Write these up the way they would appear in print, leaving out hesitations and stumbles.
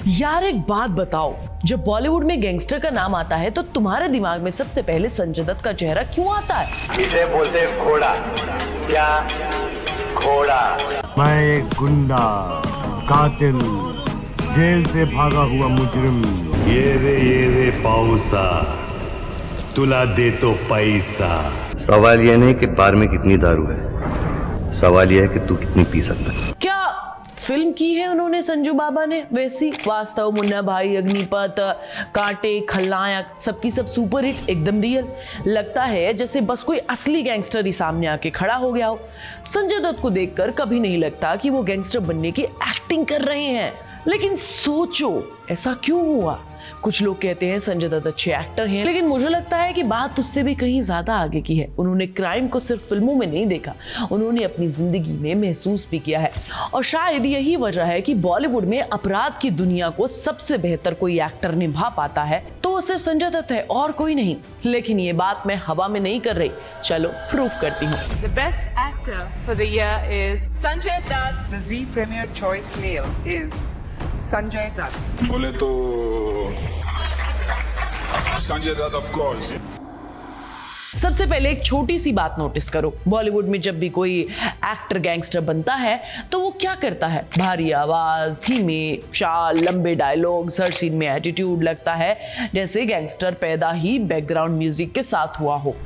यार एक बात बताओ, जब बॉलीवुड में गैंगस्टर का नाम आता है तो तुम्हारे दिमाग में सबसे पहले संजय दत्त का चेहरा क्यों आता है? इसे बोलते हैं घोड़ा। क्या घोड़ा? मैं एक गुंडा, कातिल, जेल से भागा हुआ मुजरिम। ये रे पाउसा, तुला दे तो पैसा। सवाल यह नहीं कि बार में कितनी दारू है, सवाल यह है कि तू कितनी पी सकता है। क्या फिल्म की है उन्होंने संजू बाबा ने वैसी? वास्तव, मुन्ना भाई, अग्निपथ, कांटे, खलनायक, सबकी सब सुपर हिट, एकदम रियल। लगता है जैसे बस कोई असली गैंगस्टर ही सामने आके खड़ा हो गया हो। संजय दत्त को देखकर कभी नहीं लगता कि वो गैंगस्टर बनने की एक्टिंग कर रहे हैं। लेकिन सोचो ऐसा क्यों हुआ? कुछ लोग कहते हैं संजय दत्त अच्छे एक्टर हैं, लेकिन मुझे लगता है कि बात उससे भी कहीं ज्यादा आगे की है। उन्होंने क्राइम को सिर्फ फिल्मों में नहीं देखा, उन्होंने अपनी जिंदगी में महसूस भी किया है। और शायद यही वजह है कि बॉलीवुड में अपराध की दुनिया को सबसे बेहतर कोई एक्टर निभा पाता है तो वो सिर्फ संजय दत्त है और कोई नहीं। लेकिन ये बात मैं हवा में नहीं कर रही, चलो प्रूफ करती हूँ। The best actor for the year is Sanjay Dutt. The Z Premier Choice Male is Sanjay Dutt. बोले तो संजय दत्त ऑफ कोर्स। सबसे पहले एक छोटी सी बात नोटिस करो, बॉलीवुड में जब भी कोई एक्टर गैंगस्टर बनता है तो वो क्या करता है? भारी आवाज, धीमे चाल, लंबे डायलॉग्स, हर सीन में एटीट्यूड। लगता है जैसे गैंगस्टर पैदा ही बैकग्राउंड म्यूजिक के साथ हुआ हो।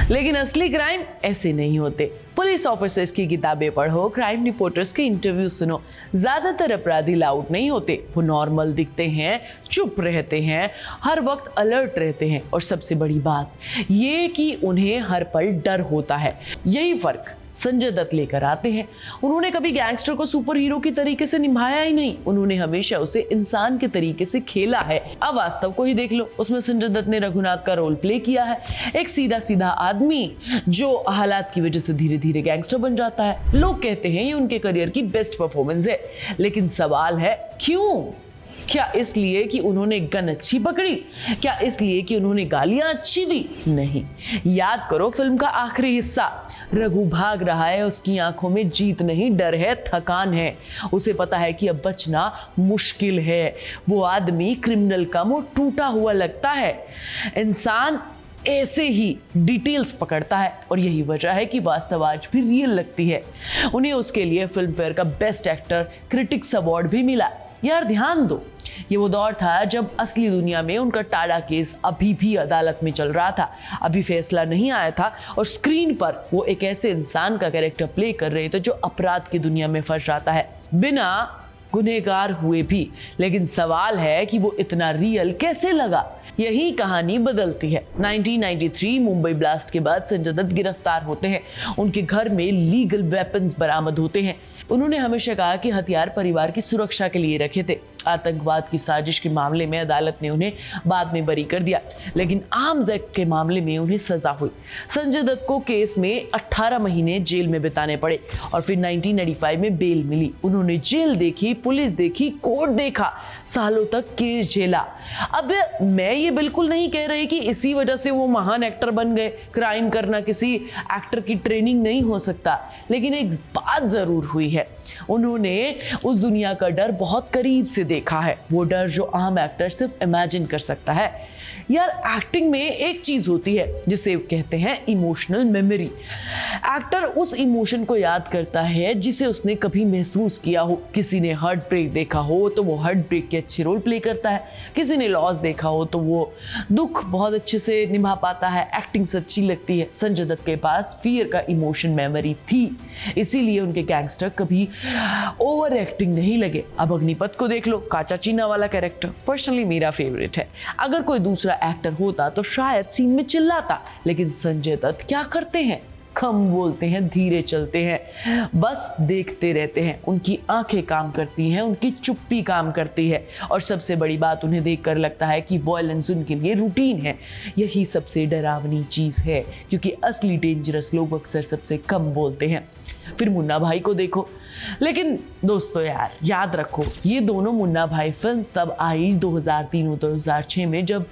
लेकिन असली क्राइम ऐसे नहीं होते। पुलिस ऑफिसर्स की किताबें पढ़ो, क्राइम रिपोर्टर्स के इंटरव्यू सुनो। ज्यादातर अपराधी लाउड नहीं होते, वो नॉर्मल दिखते हैं, चुप रहते हैं, हर वक्त अलर्ट रहते हैं। और सबसे बड़ी बात ये कि उन्हें हर पल डर होता है। यही फर्क संजय दत्त लेकर आते हैं। उन्होंने कभी गैंगस्टर को सुपर हीरो की तरीके से निभाया ही नहीं, उन्होंने हमेशा उसे इंसान के तरीके से खेला है। अब वास्तव को ही देख लो, उसमें संजय दत्त ने रघुनाथ का रोल प्ले किया है, एक सीधा सीधा आदमी जो हालात की वजह से धीरे धीरे गैंगस्टर बन जाता है। लोग कहते हैं ये उनके करियर की बेस्ट परफॉर्मेंस है, लेकिन सवाल है क्यों? क्या इसलिए कि उन्होंने गन अच्छी पकड़ी? क्या इसलिए कि उन्होंने गालियां अच्छी दी? नहीं। याद करो फिल्म का आखिरी हिस्सा, रघु भाग रहा है, उसकी आंखों में जीत नहीं डर है, थकान है। उसे पता है कि अब बचना मुश्किल है। वो आदमी क्रिमिनल कम और टूटा हुआ लगता है। इंसान ऐसे ही डिटेल्स पकड़ता है और यही वजह है कि वास्तव आज भी रियल लगती है। उन्हें उसके लिए फिल्म फेयर का बेस्ट एक्टर क्रिटिक्स अवार्ड भी मिला। यार ध्यान दो, ये वो दौर था जब असली दुनिया में उनका टाडा केस अभी भी अदालत में चल रहा था, अभी फैसला नहीं आया था और स्क्रीन पर वो एक ऐसे इंसान का कैरेक्टर प्ले कर रहे थे जो अपराध की दुनिया में फंस जाता है बिना गुनहगार हुए भी। लेकिन सवाल है कि वो इतना रियल कैसे लगा? यही कहानी बदलती है। 1993 मुंबई ब्लास्ट के बाद संजय दत्त गिरफ्तार होते हैं। उनके घर में लीगल वेपन्स बरामद होते हैं। उन्होंने हमेशा कहा कि हथियार परिवार की सुरक्षा के लिए रखे थे। आतंकवाद की साजिश के मामले में अदालत ने उन्हें बाद में बरी कर दिया, लेकिन आर्म्स एक्ट के मामले में उन्हें सजा हुई। संजय दत्त को केस में 18 महीने जेल में बिताने पड़े और फिर 1995 में बेल मिली। उन्होंने जेल देखी, पुलिस देखी, कोर्ट देखा, सालों तक केस झेला। अब मैं ये बिल्कुल नहीं कह रही कि इसी वजह से वो महान एक्टर बन गए। क्राइम करना किसी एक्टर की ट्रेनिंग नहीं हो सकता, लेकिन एक बात जरूर हुई है, उन्होंने उस दुनिया का डर बहुत करीब से देखा है, वो डर जो आम एक्टर सिर्फ इमेजिन कर सकता है। यार एक्टिंग में एक चीज होती है जिसे कहते हैं इमोशनल मेमोरी। एक्टर उस इमोशन को याद करता है जिसे उसने कभी महसूस किया हो। किसी ने हार्ट ब्रेक देखा हो तो वो हार्ट ब्रेक के अच्छे रोल प्ले करता है, किसी ने लॉस देखा हो तो वो दुख बहुत अच्छे से निभा पाता है, एक्टिंग सच्ची लगती है। संजय दत्त के पास फियर का इमोशन मेमोरी थी, इसीलिए उनके गैंगस्टर कभी ओवर एक्टिंग नहीं लगे। अब अग्निपथ को देख लो, काचा चीना वाला कैरेक्टर पर्सनली मेरा फेवरेट है। अगर कोई दूसरा एक्टर होता तो शायद सीन में चिल्लाता, लेकिन संजय दत्त क्या करते हैं? कम बोलते हैं, धीरे चलते हैं, बस देखते रहते हैं। उनकी आंखें काम करती हैं, उनकी चुप्पी काम करती है और सबसे बड़ी बात, उन्हें देखकर लगता है कि वॉयलेंस उनके लिए रूटीन है। यही सबसे डरावनी चीज है, क्योंकि असली डेंजरस लोग अक्सर सबसे कम बोलते हैं। फिर मुन्ना भाई को देखो। लेकिन दोस्तों यार याद रखो, ये दोनों मुन्ना भाई फिल्म तब आई 2003 और 2006 में, जब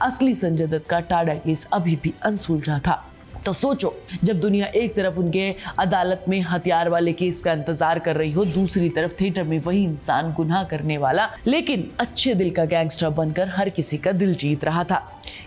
असली संजय दत्त का टाडा केस अभी भी अनसुलझा था। तो सोचो, जब दुनिया एक तरफ उनके अदालत में हथियार वाले केस का इंतजार कर रही हो, दूसरी तरफ थिएटर में वही इंसान गुनाह करने वाला लेकिन अच्छे दिल का गैंगस्टर बनकर हर किसी का दिल जीत रहा था।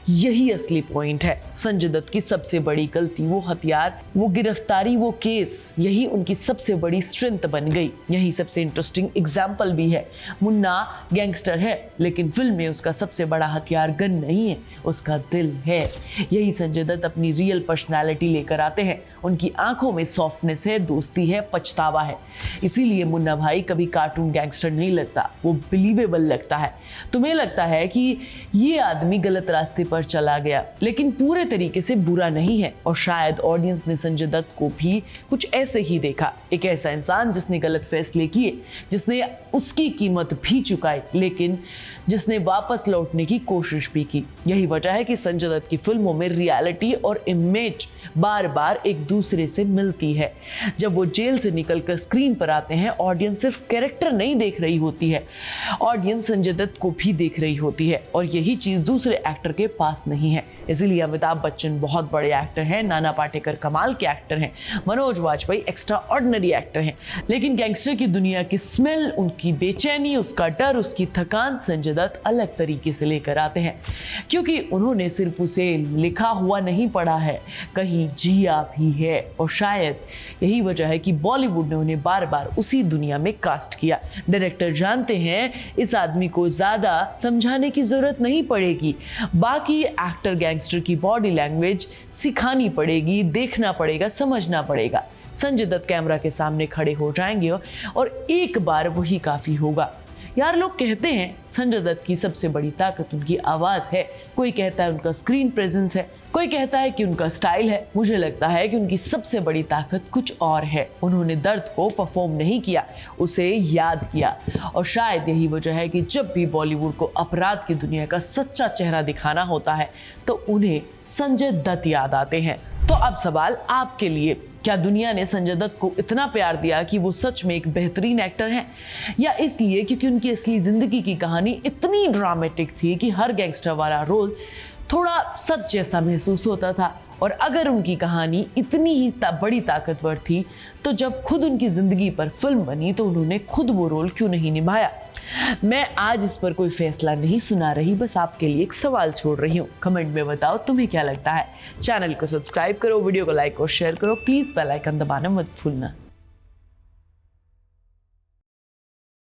यही असली पॉइंट है। संजय दत्त की सबसे बड़ी गलती वो हथियार, वो गिरफ्तारी, वो केस, यही उनकी सबसे बड़ी स्ट्रेंथ बन गई। यही सबसे इंटरेस्टिंग एग्जाम्पल भी है। मुन्ना गैंगस्टर है लेकिन फिल्म में उसका सबसे बड़ा हथियार गन नहीं है, उसका दिल है। यही संजय दत्त अपनी रियल पर्सनालिटी लेकर आते हैं। उनकी आंखों में सॉफ्टनेस है, दोस्ती है, पछतावा है। इसीलिए मुन्ना भाई कभी कार्टून गैंगस्टर नहीं लगता, वो बिलीवेबल लगता है। तुम्हें लगता है कि ये आदमी गलत रास्ते पर चला गया लेकिन पूरे तरीके से बुरा नहीं है। और शायद ऑडियंस ने संजय दत्त को भी कुछ ऐसे ही देखा, एक ऐसा इंसान जिसने गलत फैसले किए, जिसने उसकी कीमत भी चुकाई लेकिन जिसने वापस लौटने की कोशिश भी की। यही वजह है कि संजय दत्त की फिल्मों में रियलिटी और इमेज बार बार एक दूसरे से मिलती है। जब वो जेल से निकलकर स्क्रीन पर आते हैं, ऑडियंस सिर्फ कैरेक्टर नहीं देख रही होती है, ऑडियंस संजय दत्त को भी देख रही होती है। और यही चीज दूसरे एक्टर के पास नहीं है। इसीलिए अमिताभ बच्चन बहुत बड़े एक्टर हैं, नाना पाटेकर कमाल के एक्टर हैं, Manoj Vajpayee extra ordinary actor हैं, लेकिन गैंगस्टर की दुनिया की स्मेल, उनकी बेचैनी, उसका डर, उसकी थकान संजय दत्त अलग तरीके से लेकर आते हैं। क्योंकि उन्होंने सिर्फ उसे लिखा हुआ नहीं पढ़ा है, कहीं जिया भी है। और शायद यही वजह है कि बॉलीवुड ने उन्हें बार बार उसी दुनिया में कास्ट किया। डायरेक्टर जानते हैं इस आदमी को ज्यादा समझाने की जरूरत नहीं पड़ेगी, बाकी एक्टर गैंगस्टर की बॉडी लैंग्वेज सिखानी पड़ेगी, देखना पड़ेगा, समझना पड़ेगा। संजय दत्त कैमरा के सामने खड़े हो जाएंगे और एक बार वही काफी होगा। यार, लोग कहते हैं संजय दत्त की सबसे बड़ी ताकत उनकी आवाज है, कोई कहता है उनका स्क्रीन प्रेजेंस है, कोई कहता है कि उनका स्टाइल है। मुझे लगता है कि उनकी सबसे बड़ी ताकत कुछ और है। उन्होंने दर्द को परफॉर्म नहीं किया, उसे याद किया। और शायद यही वजह है कि जब भी बॉलीवुड को अपराध की दुनिया का सच्चा चेहरा दिखाना होता है तो उन्हें संजय दत्त याद आते हैं। तो अब सवाल आपके लिए, क्या दुनिया ने संजय दत्त को इतना प्यार दिया कि वो सच में एक बेहतरीन एक्टर हैं, या इसलिए क्योंकि उनकी असली जिंदगी की कहानी इतनी ड्रामेटिक थी कि हर गैंगस्टर वाला रोल थोड़ा सच जैसा महसूस होता था? और अगर उनकी कहानी इतनी ही बड़ी ताकतवर थी तो जब खुद उनकी जिंदगी पर फिल्म बनी तो उन्होंने खुद वो रोल क्यों नहीं निभाया? मैं आज इस पर कोई फैसला नहीं सुना रही, बस आपके लिए एक सवाल छोड़ रही हूँ। कमेंट में बताओ तुम्हें क्या लगता है। चैनल को सब्सक्राइब करो, वीडियो को लाइक और शेयर करो, प्लीज बेल आइकन दबाना मत भूलना।